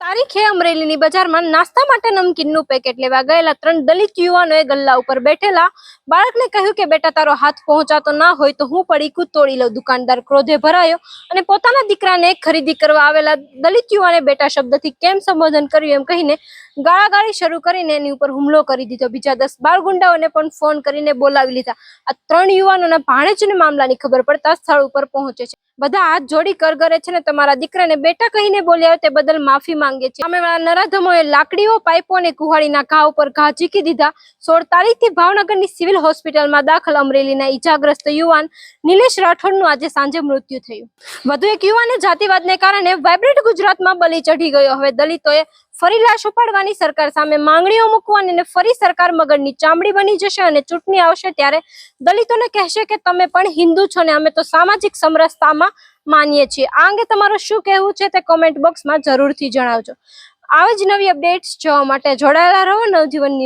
તારીખે અમરેલીની બજારમાં નાસ્તા માટે નમકીનનું પેકેટ લેવા ગયેલા 3 દલિત યુવાનોએ ગલ્લા ઉપર બેઠેલા બાળકને કહ્યું કે બેટા તારો હાથ પહોંચાતો ના હોય તો હું પડીકું તોડી લઉં. દુકાનદાર ક્રોધે ભરાયો અને પોતાના દીકરાને ખરીદી કરવા આવેલા દલિત યુવાને બેટા શબ્દથી કેમ સંબોધન કર્યું એમ કહીને ગાળાગાળી શરૂ કરીને એની ઉપર હુમલો કરી દીધો. બીજા 10 બાળ ગુંડાઓને પણ ફોન કરીને બોલાવી લીધા. આ 3 યુવાનોના ભાણેજને મામલાની ખબર પડતા સ્થળ ઉપર પહોંચે છે. બધા હાથ જોડી કરગરે છે ને તમારા દીકરાને બેટા કહીને બોલ્યા તે બદલ માફી માંગે છે. સામેવાળા નરાધમોએ લાકડીઓ, પાઇપો અને કુહાડીના ઘા ઉપર ઘા ઝીકી દીધા. 16 તારીખથી ભાવનગરની સિવિલ હોસ્પિટલમાં દાખલ અમરેલીના ઈજાગ્રસ્ત યુવાન નિલેશ રાઠોડનું આજે સાંજે મૃત્યુ થયું. વધુ એક યુવાને જાતિવાદને કારણે વાઇબ્રન્ટ ગુજરાતમાં બલી ચઢી ગયો. હવે દલિતોએ ફરી લાશ ઉપાડવાની સરકાર સામે માંગણીઓ મૂકવાની અને ફરી સરકાર મગજની ચામડી બની જશે અને ચૂંટણી આવશે ત્યારે દલિતોને કહેશે કે તમે પણ હિન્દુ છો ને અમે તો સામાજિક સમરસતામાં માનીએ છીએ. આ અંગે તમારું શું કહેવું છે તે કોમેન્ટ બોક્સમાં જરૂરથી જણાવજો. આવી જ નવી અપડેટ્સ જોવા માટે જોડાયેલા રહો નવજીવન ન્યૂઝ.